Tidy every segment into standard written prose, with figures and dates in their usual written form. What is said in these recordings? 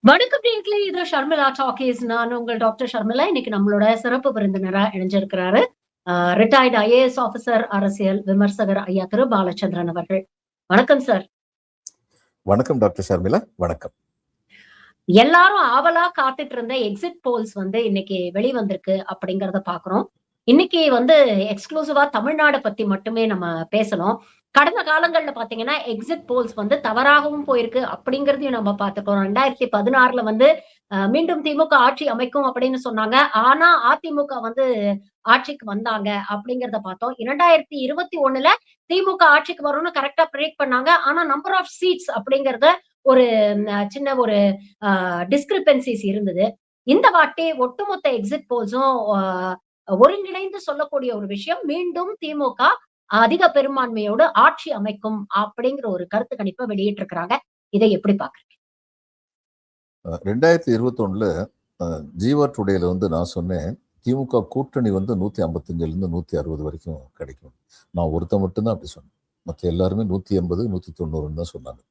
வணக்கம் நேயர்களே, இது ஷர்மிளா டாக்கீஸ். நான் உங்கள் டாக்டர் ஷர்மிளா. இன்னைக்கு நம்மளோட சிறப்பு விருந்தினரா இணைஞ்சிருக்கிறாரு. ரிட்டயர்டு ஐஏஎஸ் ஆபிசர், அரசியல் விமர்சகர் ஐயா திரு பாலச்சந்திரன் அவர்கள். வணக்கம் சார். வணக்கம் டாக்டர் ஷர்மிளா. வணக்கம். எல்லாரும் ஆவலா காத்துட்டு இருந்த எக்ஸிட் போல்ஸ் இன்னைக்கு வெளிவந்திருக்கு அப்படிங்கறத பாக்குறோம். இன்னைக்கு எக்ஸ்க்ளூசிவா தமிழ்நாடு பத்தி மட்டுமே நம்ம பேசணும். கடந்த காலங்கள்ல பாத்தீங்கன்னா எக்ஸிட் போல்ஸ் தவறாகவும் போயிருக்கு அப்படிங்கறதையும் நம்ம பார்த்துட்டோம். 2016ல மீண்டும் திமுக ஆட்சி அமைக்கும் அப்படின்னு சொன்னாங்க. ஆனா அதிமுக ஆட்சிக்கு வந்தாங்க அப்படிங்கறத பார்த்தோம். 2021ல திமுக ஆட்சிக்கு வரும்னு கரெக்டா ப்ரெடிக்ட் பண்ணாங்க. ஆனா நம்பர் ஆஃப் சீட்ஸ் அப்படிங்கறத ஒரு சின்ன ஒரு டிஸ்கிரிபன்சிஸ் இருந்தது. இந்த வாட்டி ஒட்டுமொத்த எக்ஸிட் போல்ஸும் ஒருங்கிணைந்து சொல்லக்கூடிய ஒரு விஷயம், மீண்டும் திமுக அதிக பெரும்பான்மையோடு ஆட்சி அமைக்கும் அப்படிங்கிற ஒரு கருத்து கணிப்பை வெளியிட்டிருக்கிறாங்க. இதை எப்படி பாக்குறீங்க? 2021ல ஜீவா டுடேல நான் சொன்னேன், திமுக கூட்டணி 155ல இருந்து 160 வரைக்கும் கிடைக்கும். நான் ஒருத்த மட்டும்தான் அப்படி சொன்னேன். மற்ற எல்லாருமே 180 190 தான் சொன்னாங்க.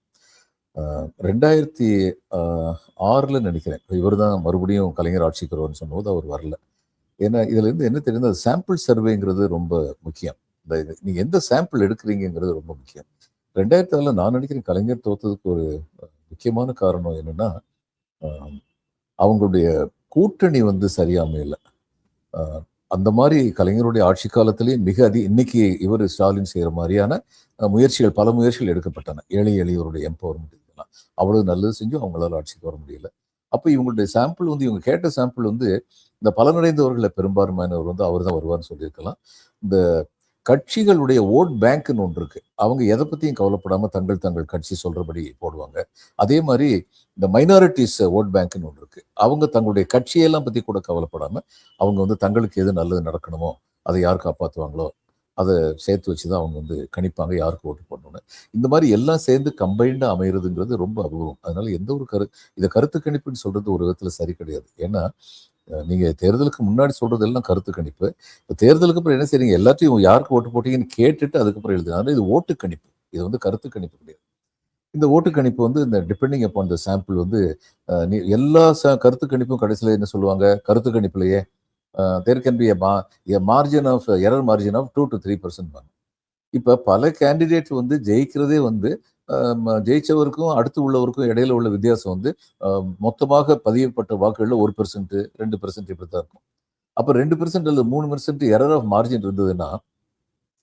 2006ல நினைக்கிறேன், இவர் தான் மறுபடியும் கலைஞர் ஆட்சிக்கு வருவார்னு சொன்னபோது அவர் வரல. ஏன்னா இதுல இருந்து என்ன தெரியுது, சாம்பிள் சர்வேங்கிறது ரொம்ப முக்கியம். நீங்க எந்த சாம்பிள் எடுக்கிறீங்கிறது ரொம்ப முக்கியம். 2006ல நான் நினைக்கிறேன் கலைஞர் தோத்ததுக்கு ஒரு முக்கியமான காரணம் என்னன்னா, அவங்களுடைய கூட்டணி சரியா அமையல. அந்த மாதிரி கலைஞருடைய ஆட்சி காலத்திலேயே இன்னைக்கு இவர் ஸ்டாலின் செய்யற மாதிரியான முயற்சிகள், பல முயற்சிகள் எடுக்கப்பட்டன. ஏழை எளியோருடைய எம்பவர்மெண்ட் இதெல்லாம் அவ்வளவு நல்லது செஞ்சும் அவங்களால ஆட்சிக்கு வர முடியல. அப்ப இவங்களுடைய சாம்பிள் இவங்க கேட்ட சாம்பிள் இந்த பலனடைந்தவர்களை பெரும்பான்மையானவர் அவர் தான் வருவார்னு சொல்லியிருக்கலாம். இந்த கட்சிகளுடைய ஓட் பேங்க்னு ஒன்று இருக்கு. அவங்க எதை பத்தியும் கவலைப்படாம தங்கள் கட்சி சொல்றபடி போடுவாங்க. அதே மாதிரி இந்த மைனாரிட்டிஸ் ஓட் பேங்க்னு ஒன்று இருக்கு. அவங்க தங்களுடைய கட்சியெல்லாம் பத்தி கூட கவலைப்படாம அவங்க தங்களுக்கு எது நல்லது நடக்கணுமோ அதை யார் காப்பாற்றுவாங்களோ அதை சேர்த்து வச்சுதான் அவங்க கணிப்பாங்க யாருக்கு ஓட்டு போடணும்னு. இந்த மாதிரி எல்லாம் சேர்ந்து கம்பைண்டா அமைகிறதுங்கிறது ரொம்ப அபூர்வம். அதனால எந்த ஒரு இதை கருத்து கணிப்புன்னு சொல்றது ஒரு விதத்துல சரி கிடையாது. ஏன்னா நீங்க தேர்தலுக்கு முன்னாடி சொல்றது எல்லாம் கருத்து கணிப்பு. இப்போ தேர்தலுக்கு அப்புறம் என்ன செய்றீங்க, எல்லாத்தையும் யாருக்கு ஓட்டு போட்டீங்கன்னு கேட்டுட்டு அதுக்கப்புறம் எழுதுனால இது ஓட்டு கணிப்பு. இது கருத்து கணிப்பு கிடையாது. இந்த ஓட்டு கணிப்பு இந்த டிபெண்டிங் அப்பான் த சாம்பிள் எல்லா கருத்து கணிப்பும் கடைசியில் என்ன சொல்லுவாங்க, கருத்து கணிப்புலயே there can be a margin of error margin of 2 to 3%. இப்ப பல கேண்டிடேட் ஜெயிக்கிறதே ஜெயிச்சவருக்கும் அடுத்து உள்ளவருக்கும் இடையில உள்ள வித்தியாசம் மொத்தமாக பதியப்பட்ட வாக்குகள்ல 1%, 2% இப்படித்தான் இருக்கும். அப்ப 2% அல்லது 3% எரர் ஆஃப் மார்ஜின் இருந்ததுன்னா,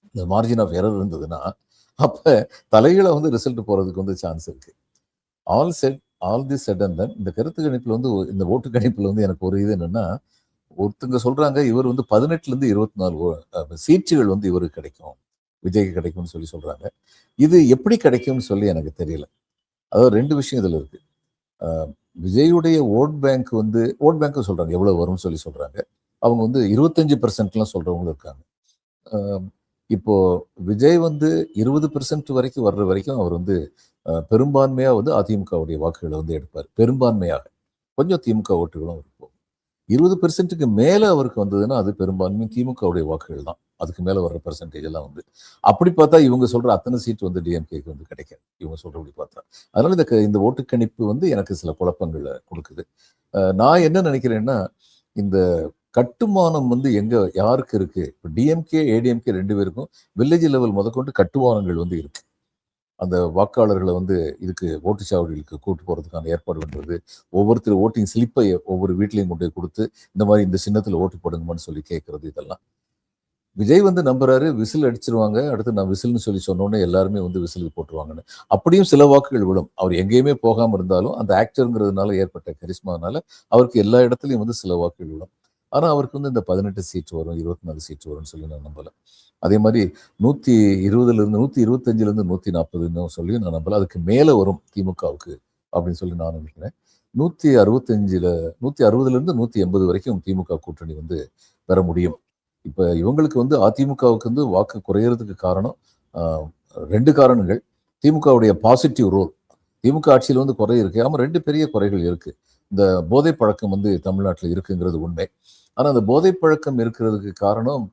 இந்த மார்ஜின் ஆஃப் எரர் இருந்ததுன்னா, அப்ப தலைகளை ரிசல்ட் போறதுக்கு சான்ஸ் இருக்கு. All this set and then இந்த கருத்து கணிப்புல இந்த ஓட்டு கணிப்புல எனக்கு ஒரு இது என்னன்னா, ஒருத்தங்க சொல்றாங்க இவர் 18ல இருந்து 24 சீட்டுகள் இவருக்கு கிடைக்கும், விஜய்க்கு கிடைக்கும்னு சொல்றாங்க. இது எப்படி கிடைக்கும்னு சொல்லி எனக்கு தெரியல. அதாவது ரெண்டு விஷயம் இதுல இருக்கு. விஜயுடைய ஓட் பேங்க் சொல்றாங்க எவ்வளவு வரும்னு சொல்றாங்க. அவங்க 25% சொல்றவங்களும் இருக்காங்க. இப்போ விஜய் 20% வரைக்கும் வர்ற வரைக்கும் அவர் பெரும்பான்மையா அதிமுகவுடைய வாக்குகளை எடுப்பார். பெரும்பான்மையாக கொஞ்சம் திமுக ஓட்டுகளும் இருக்கும். 20%க்கு மேல அவருக்கு வந்ததுன்னா அது பெரும்பான்மை திமுகவுடைய வாக்குகள் தான். அதுக்கு மேல வர்ற பெர்சன்டேஜ் எல்லாம் அப்படி பார்த்தா இவங்க சொல்ற அத்தனை சீட் டிஎம்கேக்கு கிடைக்காது, இவங்க சொல்றபடி பார்த்தா. அதனால இந்த ஓட்டு கணிப்பு எனக்கு சில குழப்பங்களை கொடுக்குது. நான் என்ன நினைக்கிறேன்னா, இந்த கட்டுமானம் எங்க யாருக்கு இருக்கு, இப்போ டிஎம்கே ஏடிஎம்கே ரெண்டு பேருக்கும் வில்லேஜ் லெவல் முதற்கொண்டு கட்டுமானங்கள் இருக்கு. அந்த வாக்காளர்களை இதுக்கு ஓட்டுச்சாவடிகளுக்கு கூட்டு போறதுக்கான ஏற்பாடு பண்றது, ஒவ்வொருத்தர் ஓட்டிங் ஸ்லிப்பை ஒவ்வொரு வீட்லையும் கொண்டு கொடுத்து இந்த மாதிரி இந்த சின்னத்துல ஓட்டு போடுங்கன்னு சொல்லி கேட்கறது, இதெல்லாம் விஜய் நம்புறாரு. விசில் அடிச்சிருவாங்க, அடுத்து நான் விசில்னு சொன்னோன்னே எல்லாருமே விசிலுக்கு போட்டுருவாங்கன்னு. அப்படியும் சில வாக்குகள் விடும். அவர் எங்கேயுமே போகாம இருந்தாலும் அந்த ஆக்டருங்கிறதுனால ஏற்பட்ட கரிஸ்மானால அவருக்கு எல்லா இடத்துலையும் சில வாக்குகள் விடும். ஆனா அவருக்கு இந்த 18 சீட் வரும், 24 சீட் வரும்னு சொல்லி நான் நம்பல. அதே மாதிரி 120ல இருந்து 125ல இருந்து 140ன்னு சொல்லி நான் நம்பல. அதுக்கு மேல வரும் திமுகவுக்கு அப்படின்னு சொல்லி நான் நினைக்கிறேன். 160ல இருந்து 180 வரைக்கும் திமுக கூட்டணி பெற முடியும். இப்ப இவங்களுக்கு அதிமுகவுக்கு வாக்கு குறையறதுக்கு காரணம் ரெண்டு காரணங்கள். திமுகவுடைய பாசிட்டிவ் ரோல், திமுக ஆட்சியில் குறை இருக்கு. ஆமா, ரெண்டு பெரிய குறைகள் இருக்கு. இந்த போதை பழக்கம் தமிழ்நாட்டில் இருக்குங்கிறது உண்மை. ஆனா அந்த போதை பழக்கம் இருக்கிறதுக்கு காரணம்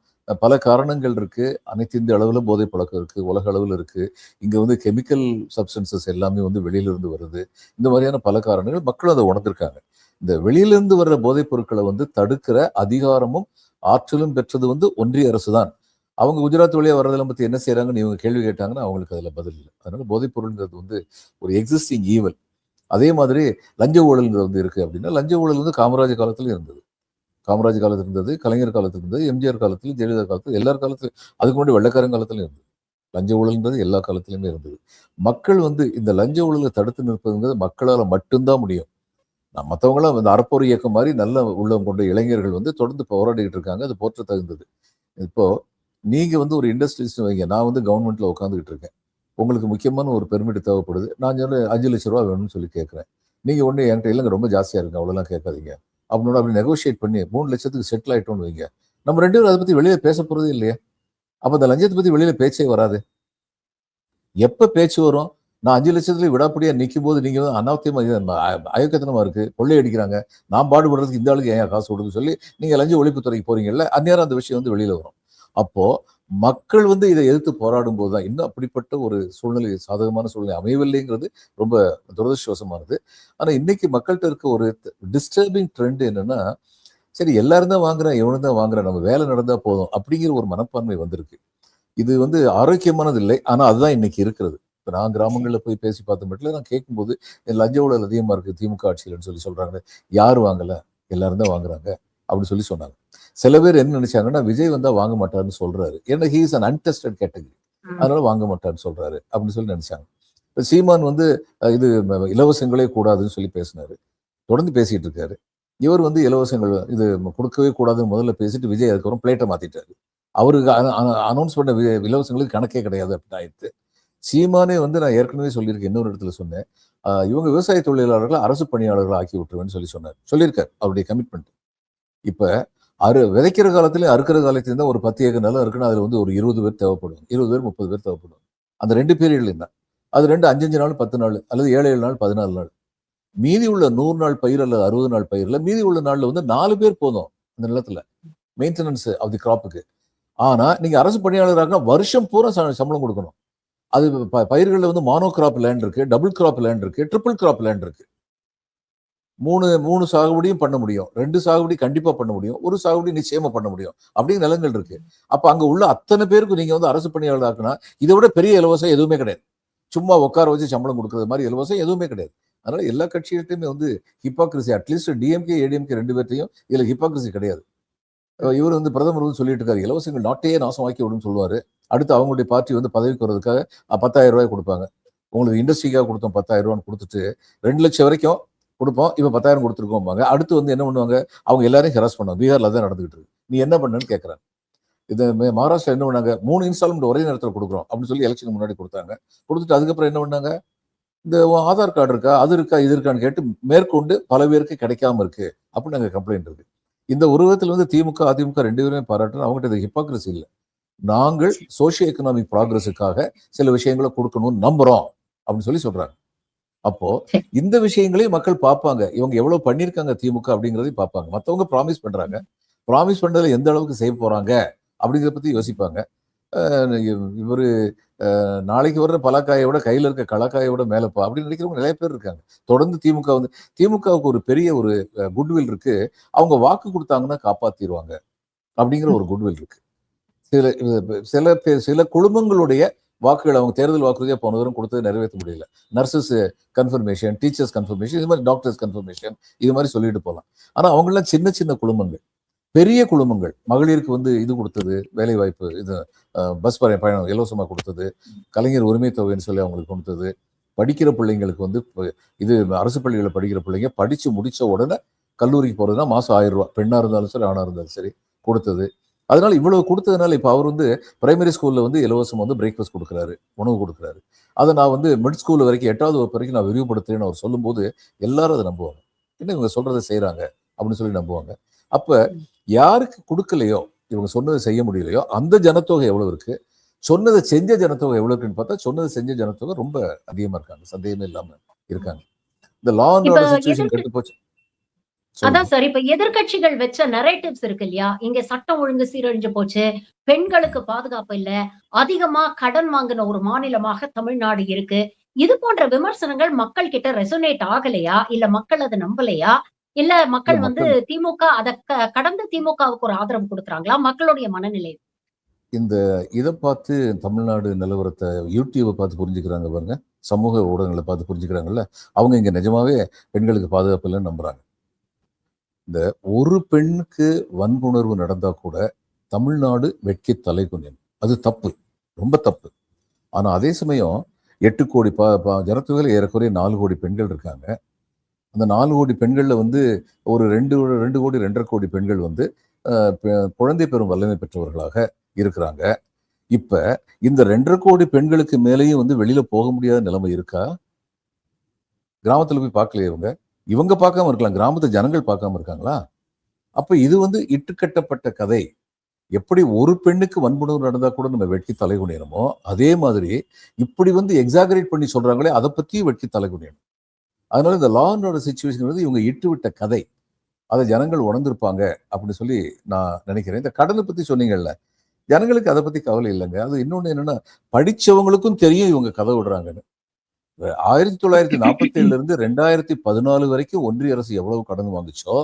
பல காரணங்கள் இருக்கு. அனைத்து இந்திய அளவில் போதை பழக்கம் இருக்கு, உலக அளவில் இருக்கு. இங்க வந்து கெமிக்கல் சப்ஸ்டன்சஸ் எல்லாமே வந்து வெளியில இருந்து வருது. இந்த மாதிரியான பல காரணங்கள் மக்கள் அதை உணர்ந்திருக்காங்க. இந்த வெளியிலிருந்து வர்ற போதைப் பொருட்களை வந்து தடுக்கிற அதிகாரமும் ஆற்றலும் பெற்றது வந்து ஒன்றிய அரசு தான். அவங்க குஜராத் வழியா வர்றதெல்லாம் பத்தி என்ன செய்யறாங்கன்னு இவங்க கேள்வி கேட்டாங்கன்னா அவங்களுக்கு அதுல பதில் இல்லை. அதனால போதைப் பொருள்ங்கிறது வந்து ஒரு எக்ஸிஸ்டிங் ஈவல். அதே மாதிரி லஞ்ச ஊழல்ங்கிறது வந்து இருக்கு அப்படின்னா, லஞ்ச ஊழல் வந்து காமராஜர் காலத்துல இருந்தது. காமராஜ் காலத்துல இருந்தது, கலைஞர் காலத்துல இருந்தது, எம்ஜிஆர் காலத்துல, ஜெயலலிதா காலத்துல, எல்லார் காலத்துல, அதுக்கு முன்னாடி வெள்ளைக்காரன் காலத்துல இருந்தது. லஞ்ச ஊழல்ன்றது எல்லா காலத்திலுமே இருந்தது. மக்கள் வந்து இந்த லஞ்ச ஊழலை தடுத்து நிற்பதுங்கிறது மக்களால மட்டும்தான் முடியும். மற்றவங்களாம் இந்த அறப்போர் இயக்கம் மாதிரி நல்ல உள்ளம் கொண்ட இளைஞர்கள் வந்து தொடர்ந்து போராடிட்டு இருக்காங்க. அது போற்ற தகுந்தது. இப்போ நீங்க வந்து ஒரு இண்டஸ்ட்ரியலிஸ்ட் வைங்க, நான் வந்து கவர்மெண்ட்ல உட்காந்துக்கிட்டு இருக்கேன். உங்களுக்கு முக்கியமான ஒரு பெர்மிட் தேவைப்படுது. நான் சொன்ன 5,00,000 ரூபா வேணும்னு சொல்லி கேட்குறேன். நீங்க ஒன்று என்கிட்ட இல்லைங்க ரொம்ப ஜாஸ்தியா இருக்கு, அவ்வளோலாம் கேட்காதீங்க அப்படின்னு அப்படி நெகோஷியேட் பண்ணி 3,00,000க்கு செட்டில் ஆயிட்டோம்னு வைங்க. நம்ம 2 பேரும் அதை பத்தி வெளியே பேச போறதே இல்லையா? அப்ப அந்த லஞ்சத்தை பத்தி வெளியில பேச்சே வராது. எப்ப பேச்சு வரும்? நான் 5,00,000 விடாப்படியா நிற்கும் போது நீங்க வந்து அனாவசியமா அயோக்கியத்தனமா இருக்கு, கொள்ளையடிக்கிறாங்க, நான் பாடுபடுறதுக்கு இந்த ஆளுக்கு ஏன் காசு கொடுக்குன்னு சொல்லி நீங்க லஞ்ச ஒழிப்புத்துறைக்கு போறீங்கல்ல, அந்நேரம் அந்த விஷயம் வந்து வெளியில வரும். அப்போ மக்கள் வந்து இதை எதிர்த்து போராடும் போதுதான் இன்னும் அப்படிப்பட்ட ஒரு சூழ்நிலை, சாதகமான சூழ்நிலை அமையவில்லைங்கிறது ரொம்ப துரதிருஷ்டவசமானது. ஆனா இன்னைக்கு மக்கள்கிட்ட இருக்க ஒரு டிஸ்டர்பிங் ட்ரெண்ட் என்னன்னா, சரி எல்லாரும் தான் வாங்குறேன், இவனும் தான் வாங்குறேன், நம்ம வேலை நடந்தா போதும் அப்படிங்கிற ஒரு மனப்பான்மை வந்திருக்கு. இது வந்து ஆரோக்கியமானது இல்லை. ஆனா அதுதான் இன்னைக்கு இருக்கிறது. இப்ப நான் கிராமங்கள்ல போய் பேசி பார்த்த மட்டும் நான் கேட்கும்போது லஞ்ச ஊழல் அதிகமா இருக்கு திமுக ஆட்சியிலன்னு சொல்லி சொல்றாங்க. யார் வாங்கல? எல்லாரும் தான் வாங்குறாங்க அப்படின்னு சொல்லி சொன்னாங்க. சில பேர் என்ன நினைச்சாங்கன்னா, விஜய் வந்தா வாங்க மாட்டாருன்னு சொல்றாரு. ஏன்னா he is an untested category. அதனால வாங்க மாட்டாருன்னு சொல்றாரு அப்படின்னு சொல்லி நினைச்சாங்க. இப்ப சீமான் வந்து இது இலவசங்களே கூடாதுன்னு சொல்லி பேசினாரு. தொடர்ந்து பேசிட்டு இருக்காரு. இவர் வந்து இலவசங்கள் இது கொடுக்கவே கூடாதுன்னு முதல்ல பேசிட்டு விஜய் அதுக்கப்புறம் பிளேட்டை மாத்திட்டாரு. அவருக்கு அனௌன்ஸ் பண்ண இலவசங்களுக்கு கணக்கே கிடையாது அப்படின்னு ஆயிடுச்சு. சீமானே வந்து நான் ஏற்கனவே சொல்லியிருக்கேன், இன்னொரு இடத்துல சொன்னேன், இவங்க விவசாய தொழிலாளர்களை அரசு பணியாளர்களை ஆக்கி விட்டுருவேன்னு சொல்லி சொன்னார், சொல்லியிருக்காரு அவருடைய கமிட்மெண்ட். இப்ப விதைக்கிற காலத்திலயும் அறுக்கிற காலத்திலும் தான் ஒரு 10 ஏக்கர் நிலம் இருக்குன்னா அதுல வந்து ஒரு 20 பேர் தேவைப்படும், 20 பேர் 30 பேர் தேவைப்படும். அந்த 2 பீரியட்லையும் தான். அது 2 5 நாள் 10 நாள் அல்லது 7 நாள் 14 நாள். மீதி உள்ள 100 நாள் பயிர் அல்லது 60 நாள் பயிர்ல மீதி உள்ள நாள்ல வந்து 4 பேர் போதும் அந்த நிலத்துல மெயின்டெனன்ஸ் ஆஃப் தி கிராப்புக்கு. ஆனா நீங்க அரசு பணியாளராக வருஷம் பூரா சம்பளம் கொடுக்கணும். அது பயிர்கள்ல வந்து மானோ கிராப் லேண்ட் இருக்கு, டபுள் கிராப் லேண்ட் இருக்கு, ட்ரிபிள் கிராப் லேண்ட் இருக்கு. 3 சாகுபடியும் பண்ண முடியும், 2 சாகுபடி கண்டிப்பா பண்ண முடியும், ஒரு சாகுபடி நிச்சயமா பண்ண முடியும் அப்படிங்கிற நிலங்கள் இருக்கு. அப்ப அங்க உள்ள அத்தனை பேருக்கு நீங்க வந்து அரசு பணியாளர் ஆக்குனா இதை விட பெரிய இலவசம் எதுவுமே கிடையாது. சும்மா உட்கார வச்சு சம்பளம் கொடுக்கறது மாதிரி இலவசம் எதுவுமே கிடையாது. அதனால எல்லா கட்சிகிட்டையுமே வந்து ஹிப்பாக்ரசி, அட்லீஸ்ட் டிஎம்கே ஏடிஎம்கே 2 பேர்த்தையும் இதுல ஹிப்பாக்ரசி கிடையாது. இவர் வந்து பிரதமர் வந்து சொல்லிட்டு இருக்காரு, இலவசங்கள் நாட்டையே நாசமாக்கி விடுன்னு சொல்லுவாரு. அடுத்து அவங்களுடைய பார்ட்டி வந்து பதவிக்கு வர்றதுக்காக 10,000 ரூபாய் கொடுப்பாங்க. உங்களுக்கு இண்டஸ்ட்ரிக்காக கொடுத்தோம் 10,000 ரூபான்னு கொடுத்துட்டு 2 லட்சம் வரைக்கும் கொடுப்போம், இப்ப 10,000 கொடுத்துருக்கோம்பாங்க. அடுத்து வந்து என்ன பண்ணுவாங்க, அவங்க எல்லாரையும் ஹெராஸ் பண்ணுவாங்க. பீகார்ல தான் நடந்துகிட்டு இருக்கு. நீ என்ன பண்ணன்னு கேட்கறாங்க. இது மகாராஷ்டிரா என்ன பண்ணாங்க, 3 இன்ஸ்டால்மெண்ட் ஒரே நேரத்தில் கொடுக்குறோம் அப்படின்னு சொல்லி எலெக்ஷன் முன்னாடி கொடுத்தாங்க. கொடுத்துட்டு அதுக்கப்புறம் என்ன பண்ணாங்க, இந்த ஆதார் கார்டு இருக்கா, அது இருக்கா, இது இருக்கான்னு கேட்டு மேற்கொண்டு பல பேருக்கு கிடைக்காம இருக்கு அப்படின்னு அங்க கம்ப்ளைண்ட் இருக்கு. இந்த உருவத்தில் வந்து திமுக அதிமுக 2 பேருமே பாராட்டணும். அவங்ககிட்ட இது ஹிப்பாக்ரசி இல்லை. நாங்கள் சோசியோ எக்கனாமிக் ப்ராக்ரஸுக்காக சில விஷயங்களை கொடுக்கணும்னு நம்புறோம் அப்படின்னு சொல்லி சொல்றாங்க. அப்போ இந்த விஷயங்களையும் மக்கள் பார்ப்பாங்க, இவங்க எவ்வளவு பண்ணிருக்காங்க திமுக அப்படிங்கிறதையும் பார்ப்பாங்க. மற்றவங்க ப்ராமிஸ் பண்றாங்க, ப்ராமிஸ் பண்றதுல எந்த அளவுக்கு செய்ய போறாங்க அப்படிங்கிறத பத்தி யோசிப்பாங்க. இவரு நாளைக்கு வர்ற பலாக்காயை விட கையில இருக்க களக்காயை விட மேலப்பா அப்படின்னு நினைக்கிறவங்க நிறைய பேர் இருக்காங்க. தொடர்ந்து திமுகவுக்கு ஒரு பெரிய ஒரு குட்வில் இருக்கு. அவங்க வாக்கு கொடுத்தாங்கன்னா காப்பாத்திடுவாங்க அப்படிங்கிற ஒரு குட்வில் இருக்கு. சில குடும்பங்களுடைய வாக்குகள் அவங்க தேர்தல் வாக்குறுதியா போன தூரம் கொடுத்தது நிறைவேற்ற முடியல. நர்சஸ் கன்ஃபர்மேஷன், டீச்சர்ஸ் கன்ஃபர்மேஷன், இது மாதிரி டாக்டர்ஸ் கன்ஃபர்மேஷன், இது மாதிரி சொல்லிட்டு போகலாம். ஆனா அவங்கெல்லாம் சின்ன சின்ன குடும்பங்கள். பெரிய குடும்பங்கள் மகளிருக்கு வந்து இது கொடுத்தது, வேலை வாய்ப்பு, இது பஸ் பயணம் இலவசமா கொடுத்தது, கலைஞர் உரிமை தொகைன்னு சொல்லி அவங்களுக்கு கொடுத்தது, படிக்கிற பிள்ளைங்களுக்கு வந்து இது அரசு பள்ளிகளில் படிக்கிற பிள்ளைங்க படிச்சு முடிச்ச உடனே கல்லூரிக்கு போறதுன்னா மாசம் 1000 ரூபாய், பெண்ணா இருந்தாலும் சரி ஆணா இருந்தாலும் சரி கொடுத்தது. அதனால இவ்வளவு கொடுத்ததுனால இப்ப அவர் வந்து பிரைமரி ஸ்கூல்ல வந்து இலவசம் வந்து பிரேக்ஃபாஸ்ட் கொடுக்குறாரு, உணவு கொடுக்குறாரு. அதை நான் வந்து மிட் ஸ்கூல் வரைக்கும் 8வது வகுப்பு வரைக்கும் நான் விரிவுபடுத்துறேன்னு அவர் சொல்லும் போது எல்லாரும் அதை நம்புவாங்க. என்ன இவங்க சொல்றதை செய்யறாங்க அப்படின்னு சொல்லி நம்புவாங்க. அப்ப யாருக்கு கொடுக்கலையோ, இவங்க சொன்னதை செய்ய முடியலையோ அந்த ஜனத்தொகை எவ்வளவு இருக்கு, சொன்னதை செஞ்ச ஜனத்தொகை எவ்வளவு இருக்குன்னு பார்த்தா சொன்னதை செஞ்ச ஜனத்தொகை ரொம்ப அதிகமா இருக்காங்க, சந்தேகமே இல்லாம இருக்காங்க. இந்த லா அண்ட் ஆர்டர் சிச்சுவேஷன் கெட்டு போச்சு. சொல்லுங்க. அதான் சார். இப்ப எதிர்க்கட்சிகள் வச்ச நரேட்டிவ்ஸ் இருக்கு இல்லையா? இங்க சட்டம் ஒழுங்கு சீரழிஞ்சு போச்சு. பெண்களுக்கு பாதுகாப்பு இல்ல. அதிகமா கடன் வாங்குன ஒரு மாநிலமாக தமிழ்நாடு இருக்கு. இது போன்ற விமர்சனங்கள் மக்கள் கிட்ட ரெசோனேட் ஆகலையா? இல்ல மக்கள் அத நம்பலையா? இல்ல இல்ல மக்கள் வந்து மக்கள் திமுக அத கடந்து திமுகவுக்கு ஒரு ஆதரவு குடுக்குறாங்களா? மக்களுடைய மனநிலை. இந்த இத பார்த்து தமிழ்நாடு நிலவரத்த யூடியூப பார்த்து புரிஞ்சுக்கிறாங்க பாருங்க. சமூக ஊடகங்கள பார்த்து புரிஞ்சுக்கிறாங்கல்ல. அவங்க இங்க நிஜமாவே பெண்களுக்கு பாதுகாப்பு இல்லன்னு நம்புறாங்க. இந்த ஒரு பெண்ணுக்கு வன்புணர்வு நடந்தா கூட தமிழ்நாடு வெட்கி தலை குனியும். அது தப்பு. ரொம்ப தப்பு. ஆனா அதே சமயம் 8 கோடி ஜனத்தொகையில ஏறக்குறைய 4 கோடி பெண்கள் இருக்காங்க. அந்த 4 கோடி பெண்கள்ல வந்து ஒரு 2 கோடி 2.5 கோடி பெண்கள் வந்து குழந்தை பெறும் வல்லமை பெற்றவர்களாக இருக்கிறாங்க. இப்ப இந்த 2.5 கோடி பெண்களுக்கு மேலேயும் வந்து வெளியில போக முடியாத நிலைமை இருக்கா? கிராமத்துல போய் பார்க்கலையே இவங்க. இவங்க பார்க்காம இருக்கலாம். கிராமத்து ஜனங்கள் பார்க்காம இருக்காங்களா? அப்ப இது வந்து இட்டுக்கட்டப்பட்ட கதை. எப்படி ஒரு பெண்ணுக்கு வன்புணர்வு நடந்தா கூட நம்ம வெட்கி தலை குனியணுமோ, அதே மாதிரி இப்படி வந்து எக்ஸாகரேட் பண்ணி சொல்றாங்களே, அதை பத்தியும் வெட்கி தலை குனியணும். அதனால இந்த லா அண்ட் ஆர்டர் சிச்சுவேஷன் வந்து இவங்க இட்டுவிட்ட கதை. அதை ஜனங்கள் உணர்ந்திருப்பாங்க அப்படின்னு சொல்லி நான் நினைக்கிறேன். இந்த கடனை பத்தி சொன்னீங்கல்ல, ஜனங்களுக்கு அதை பத்தி கவலை இல்லைங்க. அது இன்னொன்னு என்னன்னா, படிச்சவங்களுக்கும் தெரியும் இவங்க கதை விடுறாங்கன்னு. 1947 இருந்து 2014 வரைக்கும் ஒன்றிய அரசு எவ்வளவு கடன் வாங்குச்சோ,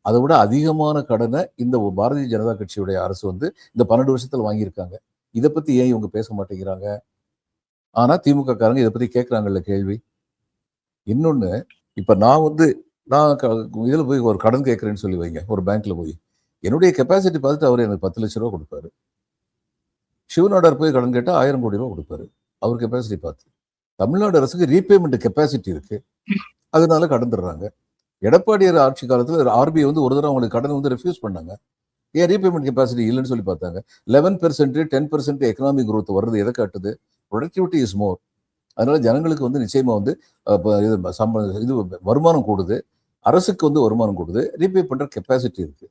அதை விட அதிகமான கடனை இந்த பாரதிய ஜனதா கட்சியுடைய அரசு வந்து இந்த 12 வருஷத்துல வாங்கியிருக்காங்க. இதை பத்தி ஏன் இவங்க பேச மாட்டேங்கிறாங்க? ஆனா திமுக காரங்க இதை பத்தி கேட்கறாங்கல்ல கேள்வி. இன்னொன்னு, இப்ப நான் இதுல போய் ஒரு கடன் கேட்கறேன்னு சொல்லி வைங்க, ஒரு பேங்க்ல போய். என்னுடைய கெப்பாசிட்டி பார்த்துட்டு அவர் எனக்கு 10 லட்சம் ரூபா கொடுப்பாரு. சிவநாடார் போய் கடன் கேட்டா 1000 கோடி ரூபா கொடுப்பாரு. அவர் கெப்பாசிட்டி பார்த்து. தமிழ்நாடு அரசுக்கு ரீபேமெண்ட் கெப்பாசிட்டி இருக்கு. அதனால கடன் தர்றாங்க. எடப்பாடியார் ஆட்சி காலத்துல ஆர்பிஐ வந்து ஒரு தடவை அவங்களுக்கு கடன் வந்து ரெஃப்யூஸ் பண்ணாங்க. ஏன் ரீபேமெண்ட் கெப்பாசிட்டி இல்லைன்னு சொல்லி பார்த்தாங்க. 11% 10% எக்கனாமிக் growth வர்றது எதை காட்டுது? Productivity is more. அதனால ஜனங்களுக்கு வந்து நிச்சயமா வந்து இது வருமானம் கூடுது. அரசுக்கு வந்து வருமானம் கூடுது. ரீபே பண்ற கெப்பாசிட்டி இருக்கு.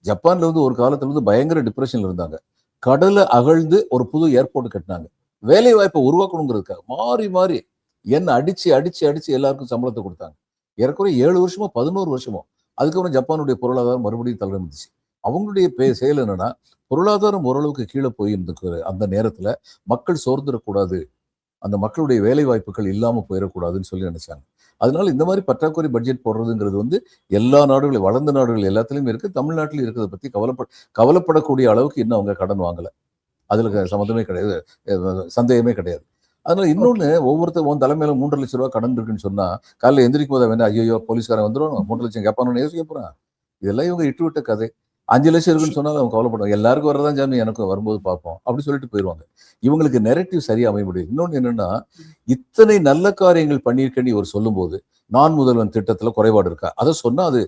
ஜப்பான்ல வந்து ஒரு காலத்துல வந்து பயங்கர டிப்ரெஷன்ல இருந்தாங்க. கடலை அகழ்ந்து ஒரு புது ஏர்போர்ட் கட்டினாங்க. வேலை வாய்ப்பை உருவாக்கணுங்கிறதுக்காக மாறி மாறி என்ன அடிச்சு அடிச்சு அடிச்சு எல்லாருக்கும் சம்பளத்தை கொடுத்தாங்க. ஏறக்குறைய 7 வருஷமோ 11 வருஷமோ. அதுக்கப்புறம் ஜப்பானுடைய பொருளாதாரம் மறுபடியும் தளர்ந்துச்சு. அவங்களுடைய செயல் என்னன்னா, பொருளாதாரம் ஓரளவுக்கு கீழே போயிருந்துக்கு அந்த நேரத்துல மக்கள் சோர்ந்துடக்கூடாது, அந்த மக்களுடைய வேலை வாய்ப்புகள் இல்லாம போயிடக்கூடாதுன்னு சொல்லி நினைச்சாங்க. அதனால இந்த மாதிரி பற்றாக்குறை பட்ஜெட் போடுறதுங்கிறது வந்து எல்லா நாடுகளும், வளர்ந்த நாடுகள் எல்லாத்துலயும் இருக்கு. தமிழ்நாட்டிலும் இருக்கிறத பத்தி கவலைப்படக்கூடிய அளவுக்கு இன்னும் அவங்க கடன் வாங்கல. அதுல சம்மந்தமே கிடையாது, சந்தேகமே கிடையாது. அதனால இன்னொன்னு, ஒவ்வொருத்தர் உன் தலைமையில 3.5 லட்சம் ரூபாய் கடன் இருக்குன்னு சொன்னா, காலைல எந்திரிக்கும் போது வேண்டாம், ஐயோ போலீஸ்காரன் வந்துடும் 3 லட்சம் கேட்பானு யோசிக்க போறான். இதெல்லாம் இவங்க இட்டு விட்ட கதை. 5 லட்சம் இருக்குன்னு சொன்னாலும் அவங்க கவலைப்படுவாங்க. எல்லாருக்கும் வரதான் சாமி, எனக்கும் வரும்போது பார்ப்போம் அப்படி சொல்லிட்டு போயிடுவாங்க. இவங்களுக்கு நெரட்டிவ் சரியா அமைய முடியும். இன்னொன்னு என்னன்னா, இத்தனை நல்ல காரியங்கள் பண்ணியிருக்கேன்னு இவர் சொல்லும் போது, நான் முதல்வன் திட்டத்துல குறைபாடு இருக்கா? அதை சொன்னா அது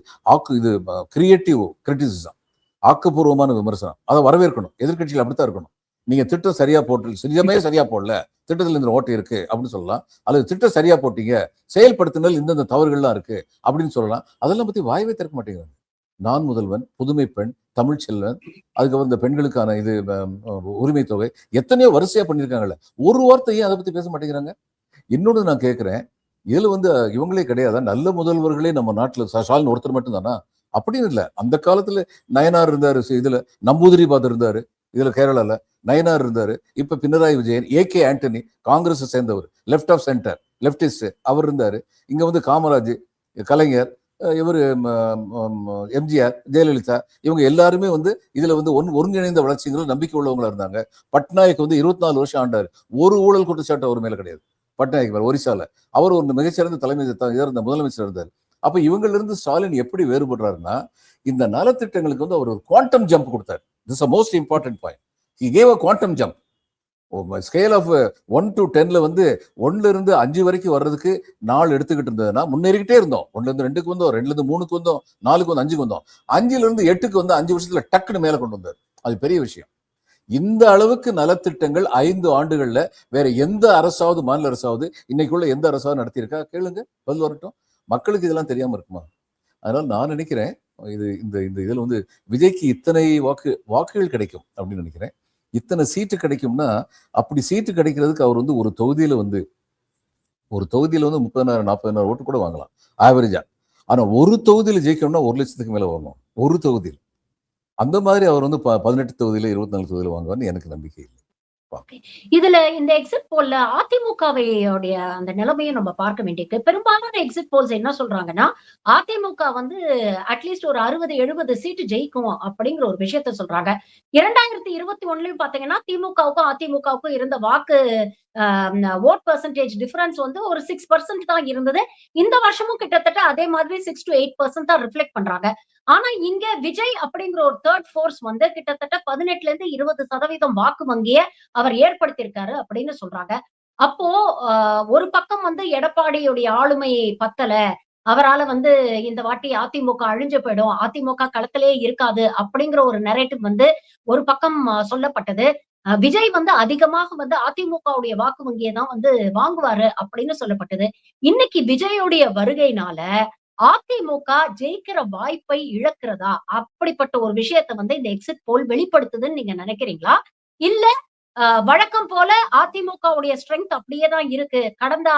இது கிரியேட்டிவ் கிரிட்டிசிசம், ஆக்கப்பூர்வமான விமர்சனம். அதை வரவேற்கணும். எதிர்கட்சிகள் அப்படித்தான் இருக்கணும். நீங்க திட்டம் சரியா சரியா போடல, திட்டத்தில் இந்த ஓட்டை இருக்கு அப்படின்னு சொல்லலாம். அல்லது திட்டம் சரியா போட்டீங்க, செயல்படுத்தினால் இந்தந்த தவறுகள்லாம் இருக்கு அப்படின்னு சொல்லலாம். அதெல்லாம் பத்தி வாயவே திறக்க மாட்டேங்கிறாங்க. நான் முதல்வன், புதுமை பெண், தமிழ் செல்வன், அதுக்கப்புறம் இந்த பெண்களுக்கான இது உரிமை தொகை, எத்தனையோ வரிசையா பண்ணியிருக்காங்கல்ல. ஒரு வார்த்தையும் அதை பத்தி பேச மாட்டேங்கிறாங்க. இன்னொன்னு நான் கேட்கிறேன், இதுல வந்து இவங்களே கிடையாதா? நல்ல முதல்வர்களே நம்ம நாட்டுல ஸ்டாலின் ஒருத்தர் மட்டும் தானா? அப்படின்னு இல்லை. அந்த காலத்துல நயனார் இருந்தாரு, இதுல நம்பூதிரிபாத் இருந்தாரு, இதுல கேரளால நயனார் இருந்தாரு. இப்ப பினராயி விஜயன், ஏகே ஆண்டனி, காங்கிரஸ் சேர்ந்தவர், லெஃப்ட் ஆஃப் சென்டர், லெப்டிஸ்ட், அவர் இருந்தாரு. இங்க வந்து காமராஜ், கலைஞர், இவர் எம்ஜிஆர், ஜெயலலிதா, இவங்க எல்லாருமே வந்து இதுல வந்து ஒருங்கிணைந்த வளர்ச்சிங்கிற நம்பிக்கை உள்ளவங்களா இருந்தாங்க. பட்நாயக் வந்து 24 வருஷம் ஆண்டாரு. ஒரு ஊழல் குற்றச்சாட்டு அவர் மேல கிடையாது. பட்நாயக் ஒரிசால அவர் ஒரு மிகச்சிறந்த இருந்த முதலமைச்சர் இருந்தார். அப்ப இவங்கல இருந்து ஸ்டாலின் எப்படி வேறுபடுறாருன்னா, இந்த நலத்திட்டங்களுக்கு வந்து அவர் ஒரு குவாண்டம் ஜம்ப் கொடுத்தார். This is most important point. He gave a quantum jump. Scale of 1 to 10ல வந்து 1ல இருந்து 5 வரைக்கும் வர்றதுக்கு 4 எடுத்துக்கிட்டு இருந்ததுன்னா முன்னேறிக்கிட்டே இருந்தோம். 1ல இருந்து 2க்கு வந்தோம், 2ல இருந்து 3க்கு வந்தோம், 4க்கு வந்து 5க்கு வந்தோம். 5ல இருந்து 8க்கு வந்து 5 வருஷத்துல டக்குன்னு மேல கொண்டு வந்தார். அது பெரிய விஷயம். இந்த அளவுக்கு நலத்திட்டங்கள் 5 ஆண்டுகள்ல வேற எந்த அரசாவது, மாநில அரசாவது, இன்னைக்குள்ள எந்த அரசாவது நடத்தியிருக்கா? கேளுங்க, பதில் வரட்டும். மக்களுக்கு இதெல்லாம் தெரியாம இருக்குமா? அதனால நான் நினைக்கிறேன், இதுல வந்து விஜய்க்கு இத்தனை வாக்குகள் கிடைக்கும் அப்படின்னு நினைக்கிறேன். இத்தனை சீட்டு கிடைக்கும்னா, அப்படி சீட்டு கிடைக்கிறதுக்கு அவர் வந்து ஒரு தொகுதியில வந்து 30,000 40,000 ஓட்டு கூட வாங்கலாம் ஆவரேஜா. ஆனா ஒரு தொகுதியில ஜெயிக்கணும்னா 1,00,000க்கு மேல வரணும், ஒரு தொகுதியில். அந்த மாதிரி அவர் வந்து 18 தொகுதியில 24 தொகுதியில வாங்குவார்னு எனக்கு நம்பிக்கை இல்லை. ஓகே. இதுல இந்த எக்ஸிட் போல்ல அதிமுகவுடைய அந்த நிலைமையும் நம்ம பார்க்க வேண்டியிருக்கு. பெரும்பாலான எக்ஸிட் போல்ஸ் என்ன சொல்றாங்கன்னா, அதிமுக வந்து அட்லீஸ்ட் ஒரு 60, 70 சீட்டு ஜெயிக்கும் அப்படிங்கிற ஒரு விஷயத்த சொல்றாங்க. 2021லயும் பார்த்தீங்கன்னா, திமுகவுக்கும், அதிமுகவுக்கும் இருந்த வாக்கு வோட் பெர்சன்டேஜ் டிஃபரன்ஸ் வந்து ஒரு 6% தான் இருந்தது. இந்த வருஷமும் கிட்டத்தட்ட அதே மாதிரி 6-8% தான் ரிஃப்ளெக்ட் பண்றாங்க. ஆனா இங்க விஜய் அப்படிங்கிற ஒரு தேர்ட் ஃபோர்ஸ் வந்து கிட்டத்தட்ட 18ல இருந்து 20% வாக்கு வங்கிய அவர் ஏற்படுத்தியிருக்காரு அப்படின்னு சொல்றாங்க. அப்போ ஒரு பக்கம் வந்து எடப்பாடியுடைய ஆளுமை பத்தல. அவரால வந்து இந்த வாட்டி அதிமுக அழிஞ்சு போயிடும். அதிமுக களத்திலேயே இருக்காது அப்படிங்கிற ஒரு நரேட்டிவ் வந்து ஒரு பக்கம் சொல்லப்பட்டது. விஜய் வந்து அதிகமாக வந்து அதிமுகவுடைய வாக்கு வங்கிய தான் வந்து வாங்குவாரு அப்படின்னு சொல்லப்பட்டது. இன்னைக்கு விஜயுடைய வருகையினால அதிமுக ஜெயிக்கிற வாய்ப்பை இழக்கிறதா? அப்படிப்பட்ட ஒரு விஷயத்த வந்து இந்த எக்ஸிட் போல் வெளிப்படுத்துதுன்னு நீங்க நினைக்கிறீங்களா? இல்ல வழக்கம் போல அதிமுகவுடைய ஸ்ட்ரெங்த் அப்படியே தான் இருக்கு. கடந்த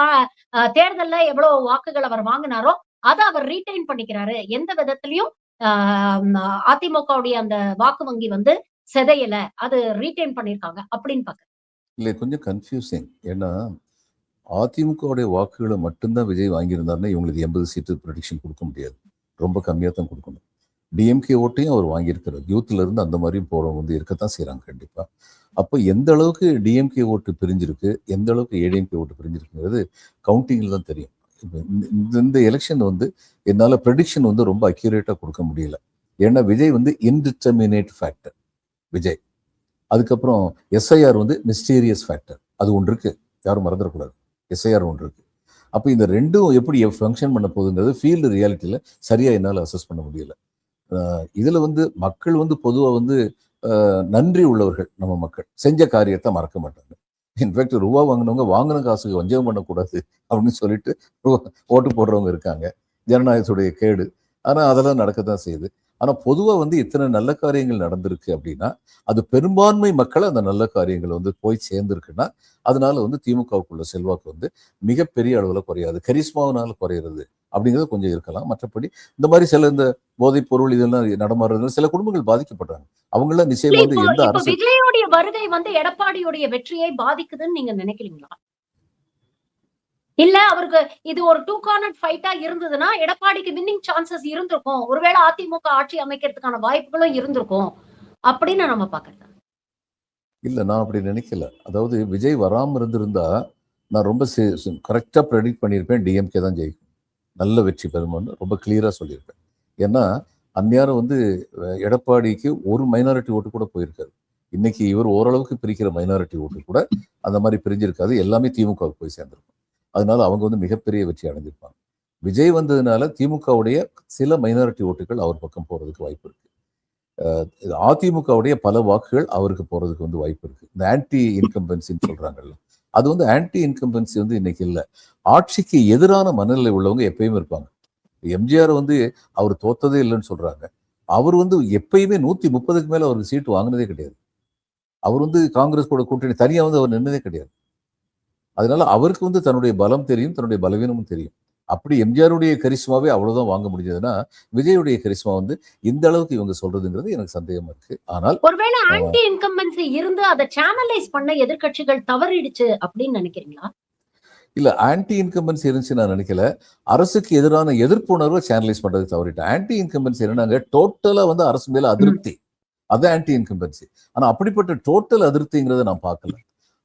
தேர்தல்ல எவ்வளவு வாக்குகள் அவர் வாங்கினாரோ, அத அவர் ரீடெயின் பண்ணிக்கிறாரு. எந்த விதத்திலயும் அ அதிமுகவுடைய அந்த வாக்கு வங்கி வந்து சிதையல. அது ரீடெயின் பண்ணியிருக்காங்க அப்படின்னு பாக்குறேன். இல்லை, கொஞ்சம் கன்ஃபியூசிங். ஏன்னா அதிமுகவுடைய வாக்குகளை மட்டும்தான் விஜய் வாங்கியிருந்தாருன்னா இவங்களுக்கு 80 சீட்டு ப்ரெடிக்ஷன் கொடுக்க முடியாது. ரொம்ப கம்மியாக தான் கொடுக்கணும். டிஎம்கே ஓட்டையும் அவர் வாங்கியிருக்கிறார். யூத்ல இருந்து அந்த மாதிரியும் போறவங்க வந்து இருக்கத்தான் செய்யறாங்க கண்டிப்பா. அப்போ எந்த அளவுக்கு டிஎம்கே ஓட்டு பிரிஞ்சிருக்கு, எந்த அளவுக்கு ஏடிஎம்கே ஓட்டு பிரிஞ்சிருக்குங்கிறது கவுண்டிங்ல தான் தெரியும். இந்த எலெக்ஷன் வந்து என்னால ப்ரெடிக்ஷன் வந்து ரொம்ப அக்யூரேட்டா கொடுக்க முடியல. ஏன்னா விஜய் வந்து இன்டிட்டர்மினேட் ஃபேக்டர் விஜய். அதுக்கப்புறம் எஸ்ஐஆர் வந்து மிஸ்டீரியஸ் ஃபேக்டர், அது ஒன்று இருக்கு, யாரும் மறந்துடக்கூடாது. எஸ்ஐஆர் ஒன்று இருக்கு. அப்போ இந்த ரெண்டும் எப்படி ஃபங்க்ஷன் பண்ண போகுதுங்கிறது ஃபீல்டு ரியாலிட்டியில சரியா என்னால் அசஸ் பண்ண முடியல. இதுல வந்து மக்கள் வந்து பொதுவாக வந்து நன்றி உள்ளவர்கள். நம்ம மக்கள் செஞ்ச காரியத்தை மறக்க மாட்டாங்க. இன்ஃபேக்ட் ரூபா வாங்கினவங்க வாங்கின காசுக்கு வஞ்சகம் பண்ணக்கூடாது அப்படின்னு சொல்லிட்டு ஓட்டு போடுறவங்க இருக்காங்க. ஜனநாயகத்துடைய கேடு. ஆனா அதெல்லாம் நடக்கத்தான் செய்யுது. ஆனா பொதுவா வந்து இத்தனை நல்ல காரியங்கள் நடந்திருக்கு அப்படின்னா அது பெரும்பான்மை மக்கள் அந்த நல்ல காரியங்கள் வந்து போய் சேர்ந்திருக்குன்னா அதனால வந்து திமுகவுக்குள்ள செல்வாக்கு வந்து மிகப்பெரிய அளவுல குறையாது. கரிஸ்மாவனால குறையிறது அப்படிங்கிறது கொஞ்சம் இருக்கலாம். மற்றபடி இந்த மாதிரி சில இந்த போதைப் பொருள் இதெல்லாம் நடமாடுறதுல சில குடும்பங்கள் பாதிக்கப்படுறாங்க. அவங்களாம் நிச்சயமா வந்து எந்த இப்போ அரசு விஜயோடைய வருகை வந்து எடப்பாடியுடைய வெற்றியை பாதிக்குதுன்னு நீங்க நினைக்கிறீங்களா? இல்ல அவருக்கு இது ஒரு 2 கார்னர் ஃபைட்டா இருந்ததுன்னா, எடப்பாடிக்கு வின்னிங் சான்சஸ் இருந்திருக்கும். ஒருவேளை அதிமுக ஆட்சி அமைக்கிறதுக்கான வாய்ப்புகளும் இருந்திருக்கும். அப்படின்னு நம்ம பார்க்கறது. இல்ல, நான் அப்படி நினைக்கல. அதாவது விஜய் வராம இருந்திருந்தா நான் ரொம்ப கரெக்டா ப்ரெடிக்ட் பண்ணியிருப்பேன், டிஎம்கே தான் ஜெயிக்கும், நல்ல வெற்றி பெறும்னு ரொம்ப கிளியரா சொல்லியிருப்பேன். ஏன்னா அந்நேரம் வந்து எடப்பாடிக்கு ஒரு மைனாரிட்டி ஓட்டு கூட போயிருக்காது. இன்னைக்கு இவர் ஓரளவுக்கு பிரிக்கிற மைனாரிட்டி ஓட்டு கூட அந்த மாதிரி பிரிஞ்சிருக்காது. எல்லாமே திமுகவுக்கு போய் சேர்ந்திருக்கும். அதனால அவங்க வந்து மிகப்பெரிய வெற்றி அடைஞ்சிருப்பாங்க. விஜய் வந்ததுனால திமுகவுடைய சில மைனாரிட்டி ஓட்டுகள் அவர் பக்கம் போறதுக்கு வாய்ப்பு இருக்கு. அதிமுகவுடைய பல வாக்குகள் அவருக்கு போறதுக்கு வந்து வாய்ப்பு இருக்கு. இந்த ஆன்டி இன்கம்பன்சின்னு சொல்றாங்கல்ல, அது வந்து ஆன்டி இன்கம்பன்சி வந்து இன்னைக்கு இல்லை. ஆட்சிக்கு எதிரான மனநிலை உள்ளவங்க எப்பயுமே இருப்பாங்க. எம்ஜிஆர் வந்து அவர் தோத்ததே இல்லைன்னு சொல்றாங்க. அவர் வந்து எப்பயுமே 130க்கு மேல அவருக்கு சீட்டு வாங்கினதே கிடையாது. அவர் வந்து காங்கிரஸ் கூட கூட்டணி தனியா வந்து அவர் நின்னதே கிடையாது. அதனால அவருக்கு வந்து தன்னுடைய பலம் தெரியும், தன்னுடைய பலவீனமும் தெரியும். அப்படி எம்ஜிஆருடைய கரிஸ்மாவே அவ்வளவுதான் வாங்க முடிஞ்சதுன்னா விஜயுடைய கரிஸ்மா வந்து இந்த அளவுக்கு இவங்க சொல்றதுங்கிறது எனக்கு சந்தேகமா இருக்கு. ஆனால் ஒருவேளை ஆன்டி இன்கம்பன்சி இருந்து அதை சேனலைஸ் பண்ண எதிர்க்கட்சிகள் தவறிடுச்சு அப்படின்னு நினைக்கிறீங்களா? இல்ல, ஆன்டி இன்கம்பன்சி இருந்துச்சு நான் நினைக்கல. அரசுக்கு எதிரான எதிர்ப்புணர்வை சேனலைஸ் பண்றது தவறிட்டேன். ஆன்டி இன்கம்பன்சி என்னன்னாங்க, டோட்டலா வந்து அரசு மேல அதிருப்தி, அது ஆன்டி இன்கம்பன்சி. ஆனா அப்படிப்பட்ட டோட்டல் அதிருப்திங்கிறத நான் பார்க்கல.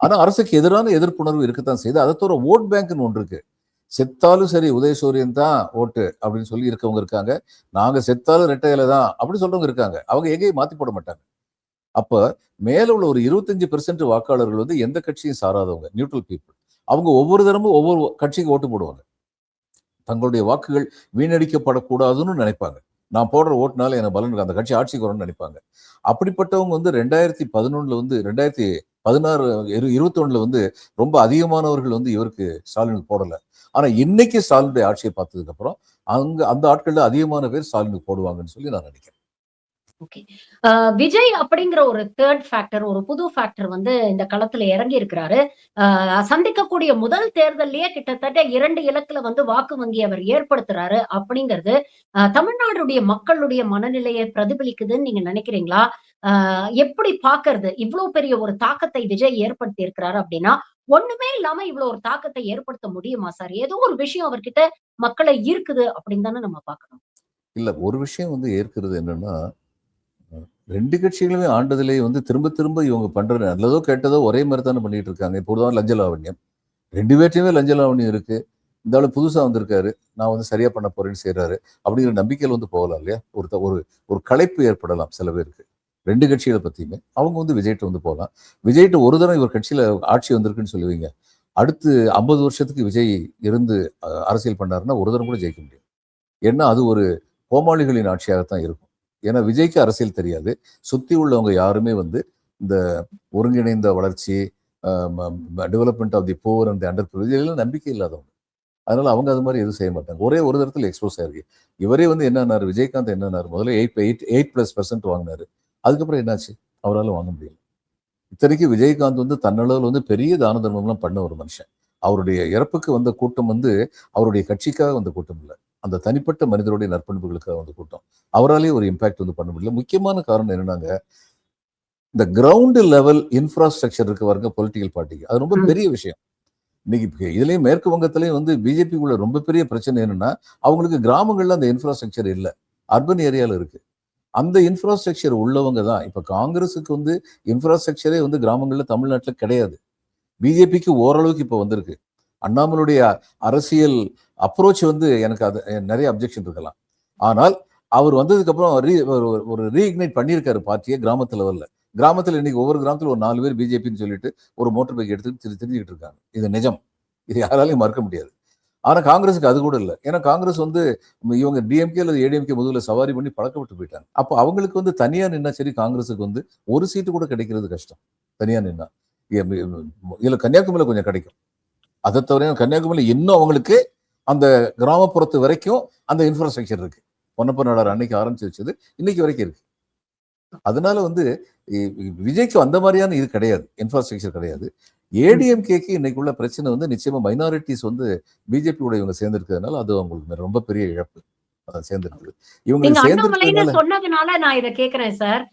ஆனா அரசுக்கு எதிரான எதிர்ப்புணர்வு இருக்கத்தான் செய்யுது. அதை தவிர ஓட் பேங்க்னு ஒன்று இருக்கு. செத்தாலும் சரி உதயசூரியன் தான் ஓட்டு அப்படின்னு சொல்லி இருக்கவங்க இருக்காங்க. நாங்க செத்தாலும் ரெட்டை இலை தான் அப்படி சொல்றவங்க இருக்காங்க. அவங்க எங்கேயும் மாத்தி போட மாட்டாங்க. அப்ப மேல உள்ள ஒரு 25% வாக்காளர்கள் வந்து எந்த கட்சியும் சாராதவங்க, நியூட்ரல் பீப்புள். அவங்க ஒவ்வொரு தரமும் ஒவ்வொரு கட்சிக்கு ஓட்டு போடுவாங்க. தங்களுடைய வாக்குகள் வீணடிக்கப்படக்கூடாதுன்னு நினைப்பாங்க. நான் போடுற ஓட்டுனால எனக்கு பலன் இருக்கு, அந்த கட்சி ஆட்சிக்கு வரும்னு நினைப்பாங்க. அப்படிப்பட்டவங்க வந்து 2011 வந்து 2016 21 வந்து ரொம்ப அதிகமானவர்கள் வந்து இவருக்கு ஸ்டாலினுக்கு போடல. ஆனா இன்னைக்கு ஸ்டாலினுடைய ஆட்சியை பார்த்ததுக்கு அப்புறம் அந்த ஆட்கள்ல அதிகமான பேர் ஸ்டாலினுக்கு போடுவாங்கன்னு சொல்லி நான் நினைக்கிறேன். ஓகே. விஜய் அப்படிங்கிற ஒரு தேர்ட் ஃபேக்டர், ஒரு புது ஃபேக்டர் வந்து இந்த களத்துல இறங்கி இருக்கிறாரு. சந்திக்கக்கூடிய முதல் தேர்தல்லயே கிட்டத்தட்ட 2 இலக்குல வந்து வாக்கு வங்கி அவர் ஏற்படுத்துறாரு அப்படிங்கிறது, தமிழ்நாடுடைய மக்களுடைய மனநிலையை பிரதிபலிக்குதுன்னு நீங்க நினைக்கிறீங்களா? அ எப்படி பார்க்கறது? இவ்ளோ பெரிய ஒரு தாக்கத்தை விஜய் ஏற்படுத்தி இருக்கிறாரு அப்படின்னா, ஒண்ணுமே இல்லாம இவ்ளோ ஒரு தாக்கத்தை ஏற்படுத்த முடியுமா சார்? ஏதோ ஒரு விஷயம் அவர்கிட்ட மக்கள ஈர்க்குது அப்படின்னு தானே நம்ம பார்க்கணும். இல்ல ஒரு விஷயம் வந்து ஏற்கிறது என்னன்னா, 2 கட்சிகளுமே ஆண்டதிலே வந்து திரும்ப திரும்ப இவங்க பண்ற நல்லதோ, கெட்டதோ ஒரே மாரி தானே பண்ணிட்டு இருக்காங்க. இப்போ உதாரணம் லஞ்ச லாவண்யம். 2 பேர்ட்டயுமே லஞ்ச லாவண்யம் இருக்கு. இந்த ஆளு புதுசா வந்திருக்காரு. நான் வந்து சரியா பண்ண போறேன்னு செய்றாரு. அப்படிங்கிற நம்பிக்கையில வந்து போகலாம் இல்லையா? ஒரு ஒரு களைப்பு ஏற்படலாம் சில பேருக்கு. 2 கட்சிகள பத்தியுமே. அவங்க வந்து விஜய்ட்ட வந்து போலாம். விஜய்ட்ட ஒரு தடவ இவர் கட்சியில ஆட்சி வந்திருக்குன்னு சொல்லுவீங்க. அடுத்து 50 வருஷத்துக்கு விஜய் இருந்து அரசியல் பண்ணாருன்னா, ஒரு தடவ கூட ஜெயிக்க முடியாது. ஏன்னா, அது ஒரு கோமாளிகளின் ஆட்சியாகத்தான் இருக்கும். ஏன்னா, விஜய்க்கு அரசியல் தெரியாது. சுத்தி உள்ளவங்க யாருமே வந்து இந்த ஒருங்கிணைந்த வளர்ச்சி, அ ம development of the poor and the under privilege இதெல்லாம் நம்பிக்கை இல்லாதவங்க. அதனால அவங்க அது மாரி எதுவும் செய்ய மாட்டாங்க. ஒரே ஒரு தடத்துல எக்ஸ்போஸ் ஆயிருக்கு. இவரே வந்து என்னன்னாரு, விஜயகாந்த் என்னன்னாரு, முதல்ல 8+% வாங்குனாரு. அதுக்கப்புறம் என்னாச்சு? அவரால வாங்க முடியல. இத்தனைக்கும் விஜயகாந்த் வந்து தன்னளவுல வந்து பெரிய தான தர்மம்லாம் பண்ண ஒரு மனுஷன். அவருடைய இறப்புக்கு வந்த கூட்டம் வந்து அவருடைய கட்சிக்காக வந்த கூட்டம் இல்ல. அந்த தனிப்பட்ட மனிதருடைய நற்பண்புகளுக்காக வந்த கூட்டம். அவராலேயே ஒரு இம்பாக்ட் வந்து பண்ண முடியல. முக்கியமான காரணம் என்னன்னாங்க, இந்த கிரவுண்ட் லெவல் இன்ஃப்ராஸ்ட்ரக்சர் இருக்கு பாருங்க பொலிட்டிக்கல் பார்ட்டிக்கு. அது ரொம்ப ம். பெரிய விஷயம். இன்னைக்கு இதுலயும் மேற்கு வங்கத்திலயும் வந்து பிஜேபிக்குள்ள ரொம்ப பெரிய பிரச்சனை என்னன்னா, அவங்களுக்கு கிராமங்கள்ல அந்த இன்ஃப்ராஸ்ட்ரக்சர் இல்ல. அர்பன் ஏரியால இருக்கு. அந்த இன்ஃப்ராஸ்ட்ரக்சர் உள்ளவங்க தான். இப்ப காங்கிரஸுக்கு வந்து இன்ஃப்ராஸ்ட்ரக்சரே வந்து கிராமங்கள்ல தமிழ்நாட்டுல கிடையாது. பிஜேபிக்கு ஓரளவுக்கு இப்ப வந்திருக்கு. அண்ணாமலுடைய அரசியல் அப்ரோச் வந்து எனக்கு அது நிறைய அப்ஜெக்ஷன் இருக்கலாம். ஆனால் அவர் வந்ததுக்கு அப்புறம் ஒரு ரீஇக்னைட் பண்ணியிருக்காரு பார்ட்டியை கிராமத்து லெவல்ல. கிராமத்துல இன்னைக்கு ஒவ்வொரு கிராமத்துல ஒரு 4 பேர் பிஜேபின்னு சொல்லிட்டு ஒரு மோட்டார் பைக் எடுத்துட்டு திரிஞ்சுக்கிட்டு இருக்காங்க. இது நிஜம். இது யாராலையும் மறுக்க முடியாது. ஆனா காங்கிரஸுக்கு அது கூட இல்ல. ஏன்னா காங்கிரஸ் வந்து இவங்க டிஎம்கே அல்லது ஏடிஎம்கே முதுகுல சவாரி பண்ணி பழக்கப்பட்டு போயிட்டாங்க. அப்ப அவங்களுக்கு வந்து தனியா நின்னா சரி காங்கிரஸுக்கு வந்து ஒரு சீட்டு கூட கிடைக்கிறது கஷ்டம். தனியா நின்னா. இதுல கன்னியாகுமரியில கொஞ்சம் கிடைக்கும். அதை தவிர கன்னியாகுமரியில இன்னும் அவங்களுக்கு அந்த கிராமப்புறத்து வரைக்கும் அந்த இன்ஃப்ராஸ்ட்ரக்சர் இருக்கு. பொன்னப்ப நாடார் அன்னைக்கு ஆரம்பிச்சு வச்சது இன்னைக்கு வரைக்கும் இருக்கு. அதனால வந்து விஜய்க்கு அந்த மாதிரியான இது கிடையாது. இன்ஃப்ராஸ்ட்ரக்சர் கிடையாது. ஏடிஎம்கேக்கு இன்னைக்குள்ள பிரச்சனை வந்து நிச்சயமா மைனாரிட்டிஸ் வந்து பிஜேபி கூட இவங்க சேர்ந்திருக்கிறதுனால அது அவங்களுக்கு ரொம்ப பெரிய இழப்பு. சேர்ந்திருக்குது. நீங்க இவங்களுக்கு அண்ணாமலைன்னு சேர்ந்திருக்கிறதுனால சொன்னதுனால நான் இத கேட்கிறேன் சார்.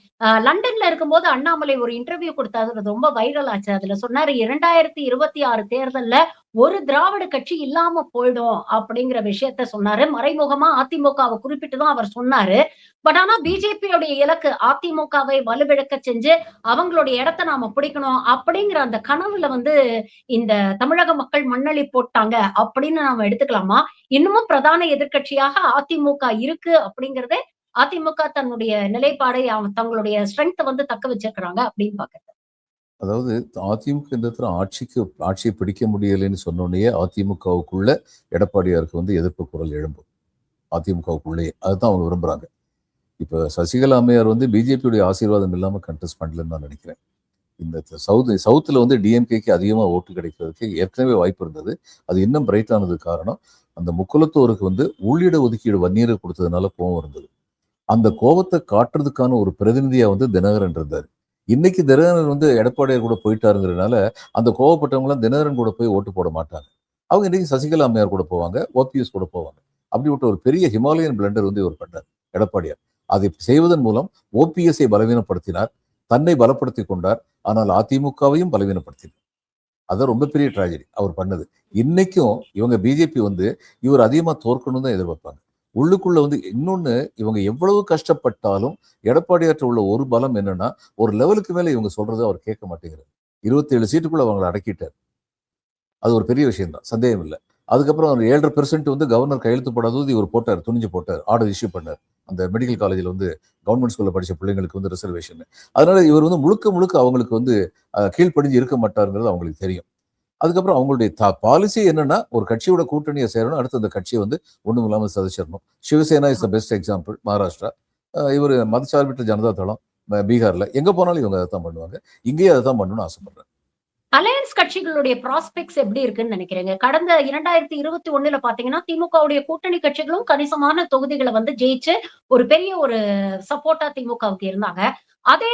லண்டன்ல இருக்கும்போது அண்ணாமலை ஒரு இன்டர்வியூ குடுத்தாரு. அது ரொம்ப வைரல் ஆச்சு. அதுல சொன்னாரு 2026 தேர்தல்ல ஒரு திராவிட கட்சி இல்லாம போயிடும் அப்படிங்கிற விஷயத்த சொன்னாரு. மறைமுகமா அதிமுகவ குறிப்பிட்டு தான் அவர் சொன்னாரு. ஆனா பிஜேபியோடைய இலக்கு அதிமுகவை வலுவிழக்க செஞ்சு அவங்களுடைய இடத்த நாம பிடிக்கணும் அப்படிங்கிற அந்த கனவுல வந்து இந்த தமிழக மக்கள் மண்ணள்ளி போட்டாங்க அப்படின்னு நாம எடுத்துக்கலாமா? இன்னமும் பிரதான எதிர்க்கட்சியாக அதிமுக இருக்கு அப்படிங்கிறதே அதிமுக தன்னுடைய நிலைப்பாடை தங்களுடைய ஸ்ட்ரென்த் வந்து தக்க வச்சிருக்கிறாங்க அப்படின்னு பாக்குறேன். அதாவது அதிமுக இந்த இடத்துல ஆட்சியை பிடிக்க முடியலைன்னு சொன்னோடனே அதிமுகவுக்குள்ள எடப்பாடியாருக்கு வந்து எதிர்ப்பு குரல் எழும்பும். அதிமுகவுக்குள்ளேயே அதுதான் அவங்க விரும்புறாங்க. இப்ப சசிகலா அம்மையார் வந்து பிஜேபியுடைய ஆசீர்வாதம் இல்லாம கண்டெஸ்ட் பண்ணலன்னு நான் நினைக்கிறேன். இந்த சவுத்துல வந்து டிஎம்கேக்கு அதிகமா ஓட்டு கிடைக்கிறதுக்கு ஏற்கனவே வாய்ப்பு இருந்தது. அது இன்னும் பிரைட் ஆனதுக்கு காரணம் அந்த முக்குலத்தோருக்கு வந்து உள்ளிட ஒதுக்கீடு வன்னியரை கொடுத்ததுனால கோவம் இருந்தது. அந்த கோபத்தை காட்டுறதுக்கான ஒரு பிரதிநிதியா வந்து தினகரன் இருந்தார். இன்னைக்கு தினகரன் வந்து எடப்பாடியார் கூட போயிட்டாருங்கிறதுனால அந்த கோவப்பட்டவங்க எல்லாம் தினகரன் கூட போய் ஓட்டு போட மாட்டாங்க. அவங்க இன்னைக்கு சசிகலா அம்மையார் கூட போவாங்க, ஓபிஎஸ் கூட போவாங்க. அப்படிப்பட்ட ஒரு பெரிய ஹிமாலயன் பிளண்டர் வந்து இவர் பண்ணார் எடப்பாடியார். அதை செய்வதன் மூலம் ஓபிஎஸ்ஐ பலவீனப்படுத்தினார், தன்னை பலப்படுத்திக் கொண்டார். ஆனால் அதிமுகவையும் பலவீனப்படுத்தினார். அதான் ரொம்ப பெரிய ட்ராஜடி அவர் பண்ணது. இன்னைக்கும் இவங்க பிஜேபி வந்து இவர் அதிகமா தோற்கணும் தான் எதிர்பார்ப்பாங்க. உள்ளுக்குள்ள வந்து இன்னொன்னு இவங்க எவ்வளவு கஷ்டப்பட்டாலும் எடப்பாடியாற்ற உள்ள ஒரு பலம் என்னன்னா ஒரு லெவலுக்கு மேல இவங்க சொல்றதை அவர் கேட்க மாட்டேங்கிறார். 27 சீட்டுக்குள்ள அவங்களை அடக்கிட்டார். அது ஒரு பெரிய விஷயம் தான், சந்தேகம் இல்லை. அதுக்கப்புறம் ஒரு 7.5% வந்து கவர்னர் கையெழுத்து போடாதது இவர் போட்டார், துணிஞ்சு போட்டார், ஆர்டர் இஷ்யூ பண்ணார். அந்த மெடிக்கல் காலேஜில் வந்து கவர்மெண்ட் ஸ்கூல்ல படிச்ச பிள்ளைங்களுக்கு வந்து ரிசர்வேஷன். அதனால இவர் வந்து முழுக்க முழுக்க அவங்களுக்கு வந்து கீழ்ப்படிஞ்சு இருக்க மாட்டாருங்கிறது அவங்களுக்கு தெரியும். அதுக்கப்புறம் அவங்களுடைய பாலிசி என்னன்னா ஒரு கட்சியோட கூட்டணியை சேரணும், அடுத்து அந்த கட்சியை வந்து ஒண்ணும் இல்லாமல் சதிச்சிடணும். Shiv Sena is the best example. Maharashtra இவர் மதச்சார்பற்ற ஜனதா தளம் பீகார்ல எங்க போனாலும் இவங்க அதை தான் பண்ணுவாங்க. இங்கேயே அதை தான் பண்ணணும்னு ஆசைப்படுறாங்க. அலையன்ஸ் கட்சிகளுடைய ப்ராஸ்பெக்ட்ஸ் எப்படி இருக்குன்னு நினைக்கிறீங்க? கடந்த 2021 பாத்தீங்கன்னா, திமுகவுடைய கூட்டணி கட்சிகளும் கணிசமான தொகுதிகள வந்து ஜெயிச்சு, ஒரு பெரிய ஒரு சப்போர்ட்டா திமுகவுக்கு இருந்தாங்க. அதே